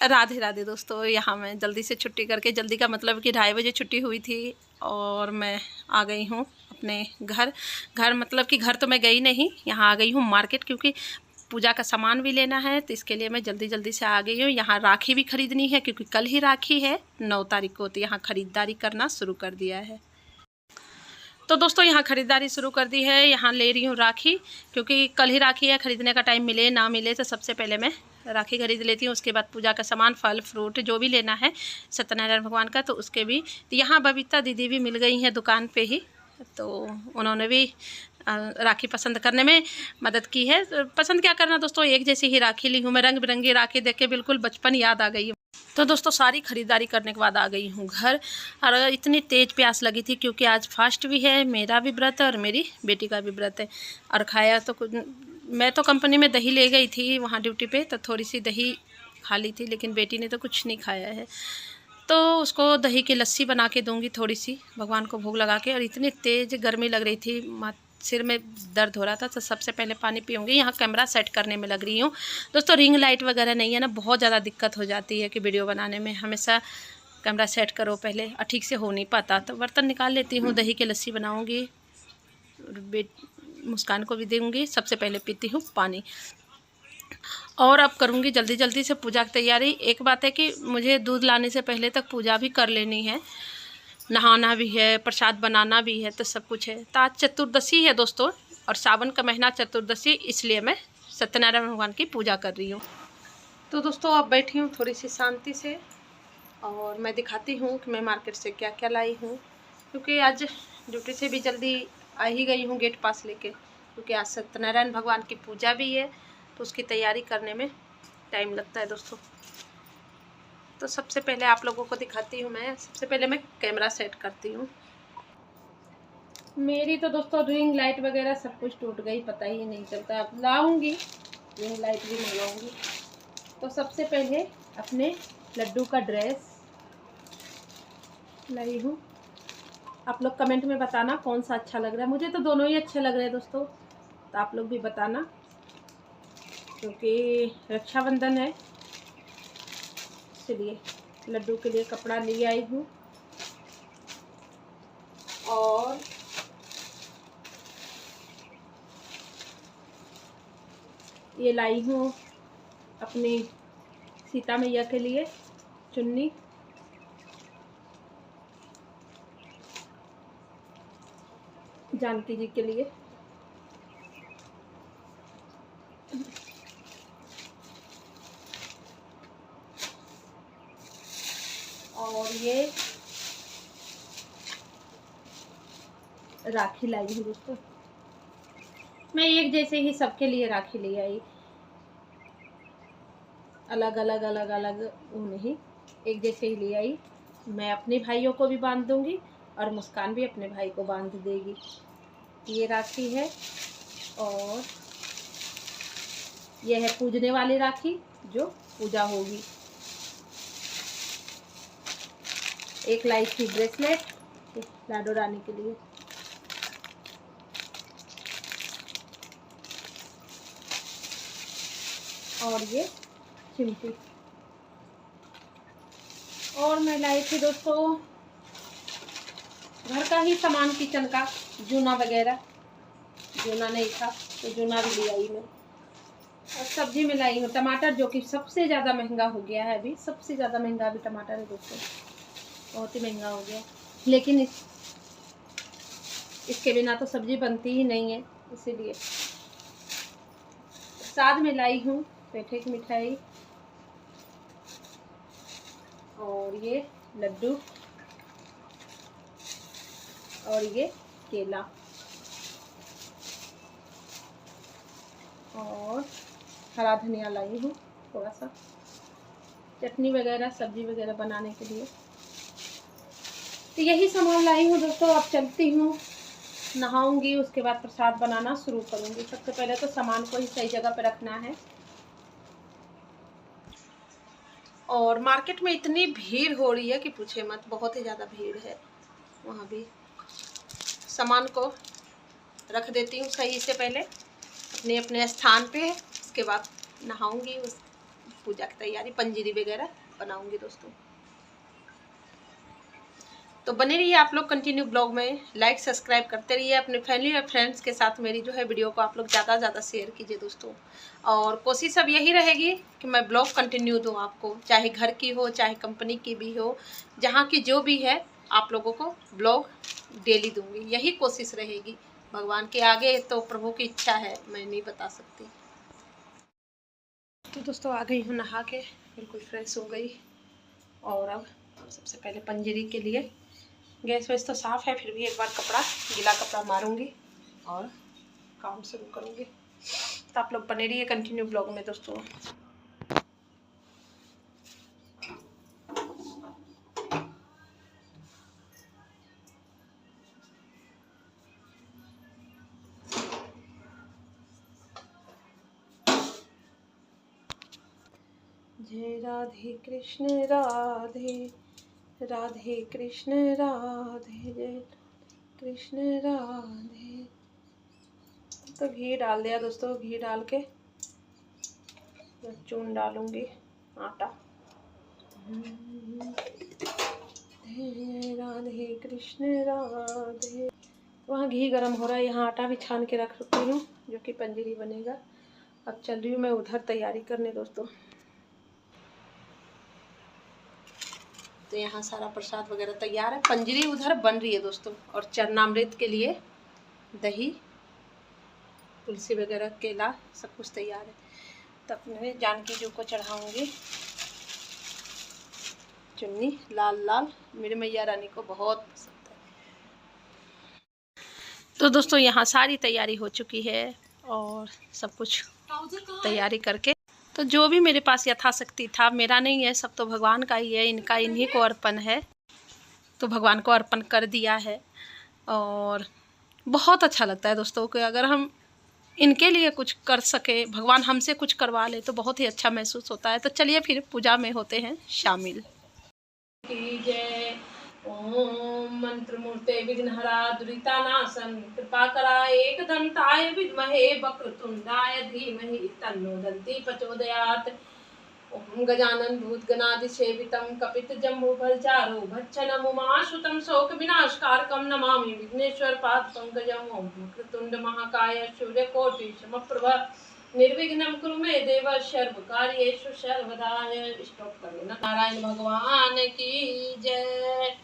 राधे राधे दोस्तों। यहाँ मैं जल्दी से छुट्टी करके, जल्दी का मतलब कि 2:30 बजे छुट्टी हुई थी और मैं आ गई हूँ अपने घर मतलब कि घर तो मैं गई नहीं, यहाँ आ गई हूँ मार्केट, क्योंकि पूजा का सामान भी लेना है, तो इसके लिए मैं जल्दी से आ गई हूँ। यहाँ राखी भी खरीदनी है, क्योंकि कल ही राखी है 9 तारीख को, तो यहाँ ख़रीदारी करना शुरू कर दिया है। तो दोस्तों यहाँ ख़रीदारी शुरू कर दी है। यहाँ ले रही हूँ राखी, क्योंकि कल ही राखी है, ख़रीदने का टाइम मिले ना मिले तो सबसे पहले मैं राखी खरीद लेती हूँ। उसके बाद पूजा का सामान, फल फ्रूट जो भी लेना है सत्यनारायण भगवान का, तो उसके भी। तो यहाँ बबीता दीदी भी मिल गई हैं दुकान पे ही, तो उन्होंने भी राखी पसंद करने में मदद की है। पसंद क्या करना दोस्तों, एक जैसी ही राखी ली हूँ मैं। रंग बिरंगी राखी देख के बिल्कुल बचपन याद आ गई। तो दोस्तों सारी ख़रीदारी करने के बाद आ गई हूँ घर, और इतनी तेज़ प्यास लगी थी, क्योंकि आज फास्ट भी है, मेरा भी व्रत है और मेरी बेटी का भी व्रत है। और खाया तो कुछ, मैं तो कंपनी में दही ले गई थी वहाँ ड्यूटी पे, तो थोड़ी सी दही खा ली थी, लेकिन बेटी ने तो कुछ नहीं खाया है। तो उसको दही की लस्सी बना के दूँगी थोड़ी सी, भगवान को भोग लगा के। और इतनी तेज़ गर्मी लग रही थी, सिर में दर्द हो रहा था, तो सबसे पहले पानी पीऊँगी। यहाँ कैमरा सेट करने में लग रही हूँ दोस्तों। रिंग लाइट वगैरह नहीं है ना, बहुत ज़्यादा दिक्कत हो जाती है कि वीडियो बनाने में हमेशा कैमरा सेट करो पहले, और ठीक से हो नहीं पाता। तो बर्तन निकाल लेती हूँ, दही की लस्सी बनाऊँगी, मुस्कान को भी दूँगी। सबसे पहले पीती हूँ पानी, और अब करूँगी जल्दी से पूजा की तैयारी। एक बात है कि मुझे दूध लाने से पहले तक पूजा भी कर लेनी है, नहाना भी है, प्रसाद बनाना भी है, तो सब कुछ है। तो आज चतुर्दशी है दोस्तों, और सावन का महीना चतुर्दशी, इसलिए मैं सत्यनारायण भगवान की पूजा कर रही हूँ। तो दोस्तों अब बैठी हूँ थोड़ी सी शांति से, और मैं दिखाती हूँ कि मैं मार्केट से क्या क्या लाई हूँ, क्योंकि आज ड्यूटी से भी जल्दी आ ही गई हूँ गेट पास लेके, क्योंकि आज सत्यनारायण भगवान की पूजा भी है, तो उसकी तैयारी करने में टाइम लगता है दोस्तों। तो सबसे पहले आप लोगों को दिखाती हूँ मैं। सबसे पहले मैं कैमरा सेट करती हूँ। मेरी तो दोस्तों रिंग लाइट वगैरह सब कुछ टूट गई, पता ही नहीं चलता। अब लाऊंगी, रिंग लाइट भी मंगवाऊंगी। तो सबसे पहले अपने लड्डू का ड्रेस लाई हूँ। आप लोग कमेंट में बताना कौन सा अच्छा लग रहा है। मुझे तो दोनों ही अच्छे लग रहे हैं दोस्तों, तो आप लोग भी बताना, क्योंकि रक्षाबंधन है, इसलिए लड्डू के लिए कपड़ा ले आई हूँ। और ये लाई हूँ अपनी सीता मैया के लिए चुन्नी, जानकी जी के लिए। और ये राखी लाई हूँ दोस्तों। मैं एक जैसे ही सबके लिए राखी ले आई, अलग अलग वो नहीं, एक जैसे ही ले आई। मैं अपने भाइयों को भी बांध दूंगी, और मुस्कान भी अपने भाई को बांध देगी। ये राखी है, और ये है पूजने वाली राखी, जो पूजा होगी। एक लाई थी ब्रेसलेट लाडो रानी के लिए, और ये चिमटी। और मैं लाई थी दोस्तों घर का ही सामान, किचन का जूना वगैरह, जूना नहीं था तो जूना भी ले आई मैं। और सब्जी में लाई हूँ टमाटर, जो कि सबसे ज़्यादा महंगा हो गया है अभी। सबसे ज़्यादा महंगा अभी टमाटर है दोस्तों, बहुत ही महंगा हो गया। लेकिन इसके बिना तो सब्जी बनती ही नहीं है, इसीलिए। साथ में लाई हूँ पेठे की मिठाई, और ये लड्डू, और ये केला, और हरा धनिया लाई हूँ थोड़ा सा, चटनी वगैरह सब्जी वगैरह बनाने के लिए। तो यही सामान लाई हूँ दोस्तों। अब चलती हूँ, नहाऊंगी, उसके बाद प्रसाद बनाना शुरू करूँगी। सबसे पहले तो सामान को ही सही जगह पर रखना है। और मार्केट में इतनी भीड़ हो रही है कि पूछे मत, बहुत ही ज़्यादा भीड़ है। वहाँ भी सामान को रख देती हूँ सही से पहले अपने अपने स्थान पे, उसके बाद नहाऊंगी, पूजा की तैयारी, पंजीरी वगैरह बनाऊंगी दोस्तों। तो बने रहिए आप लोग कंटिन्यू ब्लॉग में, लाइक सब्सक्राइब करते रहिए, अपने फैमिली और फ्रेंड्स के साथ मेरी जो है वीडियो को आप लोग ज़्यादा से ज़्यादा शेयर कीजिए दोस्तों। और कोशिश अब यही रहेगी कि मैं ब्लॉग कंटिन्यू दूँ आपको, चाहे घर की हो चाहे कंपनी की भी हो, जहाँ की जो भी है आप लोगों को ब्लॉग डेली दूँगी, यही कोशिश रहेगी। भगवान के आगे तो प्रभु की इच्छा है, मैं नहीं बता सकती। तो दोस्तों आ गई हूँ नहा के, बिल्कुल फ्रेश हो गई। और अब सबसे पहले पंजीरी के लिए गैस वैस तो साफ़ है, फिर भी एक बार गीला कपड़ा मारूंगी और काम शुरू करूंगी। तो आप लोग बने रहिए कंटिन्यू ब्लॉग में दोस्तों। जय राधे कृष्ण राधे राधे कृष्ण राधे, जय कृष्ण राधे। तो घी डाल दिया दोस्तों, घी डाल के चून डालूंगी आटा। राधे कृष्ण राधे। वहाँ घी गरम हो रहा है, यहाँ आटा भी छान के रख रखी हूँ जो कि पंजीरी बनेगा। अब चल रही हूँ मैं उधर तैयारी करने दोस्तों। तो यहाँ सारा प्रसाद वगैरह तैयार है, पंजीरी उधर बन रही है दोस्तों। और चरणामृत के लिए दही, तुलसी वगैरह, केला सब कुछ तैयार है। तब मैं जानकी जी को चढ़ाऊंगी चुन्नी लाल लाल, मेरी मैया रानी को बहुत पसंद है। तो दोस्तों यहाँ सारी तैयारी हो चुकी है और सब कुछ तैयारी करके, तो जो भी मेरे पास यथाशक्ति था, मेरा नहीं है, सब तो भगवान का ही है, इनका इन्हीं को अर्पण है, तो भगवान को अर्पण कर दिया है। और बहुत अच्छा लगता है दोस्तों कि अगर हम इनके लिए कुछ कर सके, भगवान हमसे कुछ करवा ले, तो बहुत ही अच्छा महसूस होता है। तो चलिए फिर पूजा में होते हैं शामिल। जय ओम मंत्र मूर्ते विघ्नहरा दुरितानाशन कृपाकराय एकदंताय विद्महे वक्रतुंडाय धीमहि तन्नो दन्ति प्रचोदयात्। ओम गजानन भूतगणाधिसेवितं कपितजम्बूफलचारु भक्षणं उमासुतं शोकविनाशकारकं नमामि विघ्नेश्वर पादपङ्कजम्। ओम वक्रतुंड महाकाय सूर्यकोटि समप्रभ निर्विघ्नं कुरु मे देव सर्वकार्येषु सर्वदा। स्टॉप करो ना। नारायण भगवान की जय।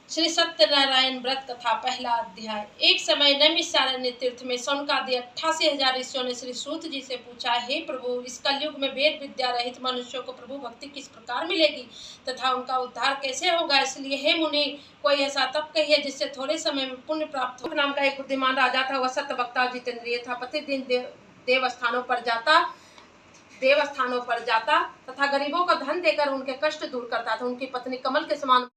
श्री सत्यनारायण व्रत कथा पहला अध्याय। एक समय नैमिषारण्य तीर्थ में शौनकादि 88,000 ऋषियों ने श्री सूत जी से पूछा, हे प्रभु, इस कलयुग में वेद विद्या रहित मनुष्यों को प्रभु भक्ति किस प्रकार मिलेगी तथा उनका उद्धार कैसे होगा? इसलिए हे मुनि, कोई ऐसा तप कहिए जिससे थोड़े समय में पुण्य प्राप्त हो। नाम का एक बुद्धिमान राजा था, वह सत्य वक्ता जितेंद्रिय था। प्रतिदिन देवस्थानों पर जाता तथा गरीबों को धन देकर उनके कष्ट दूर करता था। उनकी पत्नी कमल के समान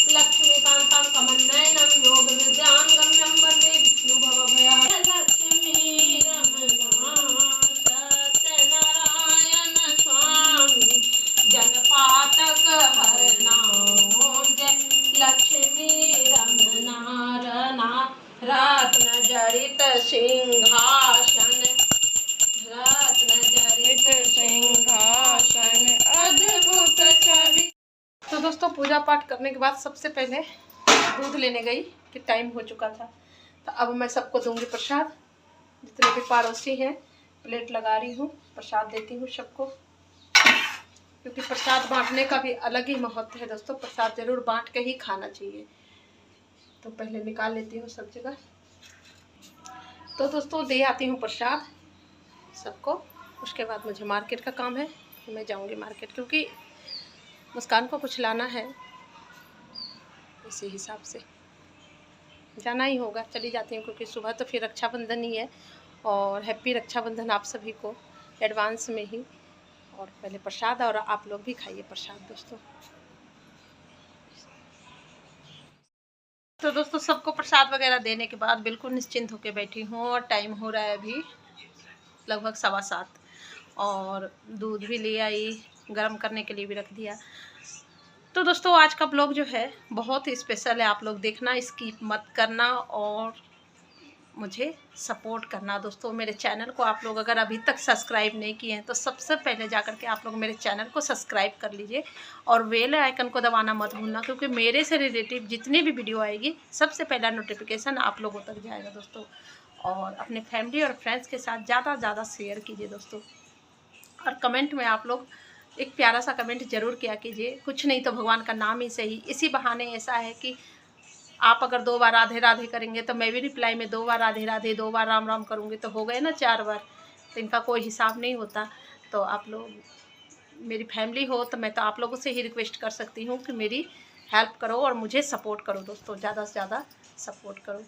लक्ष्मीकांतं कमलनयनं योग विद्यां गम्यं वन्दे विष्णु भवभयहरं। लक्ष्मी रमण सत्यनारायण स्वामी जनपातक हरनाम। जय लक्ष्मी रमनारणा रत्न जड़ित सिंहासन, रत्न जड़ित सिंहासन अद्भुत छवि। तो दोस्तों पूजा पाठ करने के बाद सबसे पहले दूध लेने गई कि टाइम हो चुका था। तो अब मैं सबको दूंगी प्रसाद, जितने भी पड़ोसी हैं प्लेट लगा रही हूँ, प्रसाद देती हूँ सबको, क्योंकि प्रसाद बांटने का भी अलग ही महत्व है दोस्तों। प्रसाद जरूर बांट के ही खाना चाहिए। तो पहले निकाल लेती हूँ सब जगह। तो दोस्तों दे आती हूँ प्रसाद सबको, उसके बाद मुझे मार्केट का काम है, मैं जाऊँगी मार्केट, क्योंकि मुस्कान को कुछ लाना है, इसी हिसाब से जाना ही होगा। चली जाती हूँ क्योंकि सुबह तो फिर रक्षाबंधन ही है। और हैप्पी रक्षाबंधन आप सभी को एडवांस में ही। और पहले प्रसाद, और आप लोग भी खाइए प्रसाद दोस्तों। तो दोस्तों सबको प्रसाद वगैरह देने के बाद बिल्कुल निश्चिंत होकर बैठी हूँ। और टाइम हो रहा है अभी लगभग 7:15, और दूध भी ले आई, गर्म करने के लिए भी रख दिया। तो दोस्तों आज का ब्लॉग जो है बहुत ही स्पेशल है, आप लोग देखना, स्किप मत करना। और मुझे सपोर्ट करना दोस्तों। मेरे चैनल को आप लोग अगर अभी तक सब्सक्राइब नहीं किए हैं तो सबसे पहले जा करके आप लोग मेरे चैनल को सब्सक्राइब कर लीजिए और बेल आइकन को दबाना मत भूलना, क्योंकि मेरे से रिलेटिव जितनी भी वीडियो आएगी सबसे पहला नोटिफिकेशन आप लोगों तक जाएगा दोस्तों। और अपने फैमिली और फ्रेंड्स के साथ ज़्यादा से ज़्यादा शेयर कीजिए दोस्तों। और कमेंट में आप लोग एक प्यारा सा कमेंट ज़रूर किया कीजिए, कुछ नहीं तो भगवान का नाम ही सही। इसी बहाने ऐसा है कि आप अगर 2 बार राधे राधे करेंगे तो मैं भी रिप्लाई में 2 बार राधे राधे, 2 बार राम राम करूँगी तो हो गए ना 4 बार। तो इनका कोई हिसाब नहीं होता। तो आप लोग मेरी फैमिली हो तो मैं तो आप लोगों से ही रिक्वेस्ट कर सकती हूँ कि मेरी हेल्प करो और मुझे सपोर्ट करो दोस्तों, ज़्यादा से ज़्यादा सपोर्ट करो।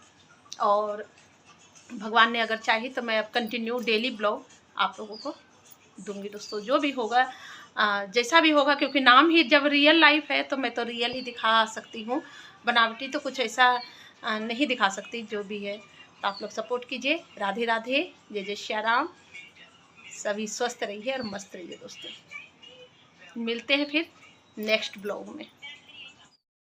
और भगवान ने अगर चाही तो मैं अब कंटिन्यू डेली ब्लॉग आप लोगों को दूंगी दोस्तों, जो भी होगा जैसा भी होगा, क्योंकि नाम ही जब रियल लाइफ है तो मैं तो रियल ही दिखा सकती हूँ, बनावटी तो कुछ ऐसा नहीं दिखा सकती। जो भी है तो आप लोग सपोर्ट कीजिए। राधे राधे, जय जय श्री राम। सभी स्वस्थ रहिए और मस्त रहिए दोस्तों। मिलते हैं फिर नेक्स्ट ब्लॉग में।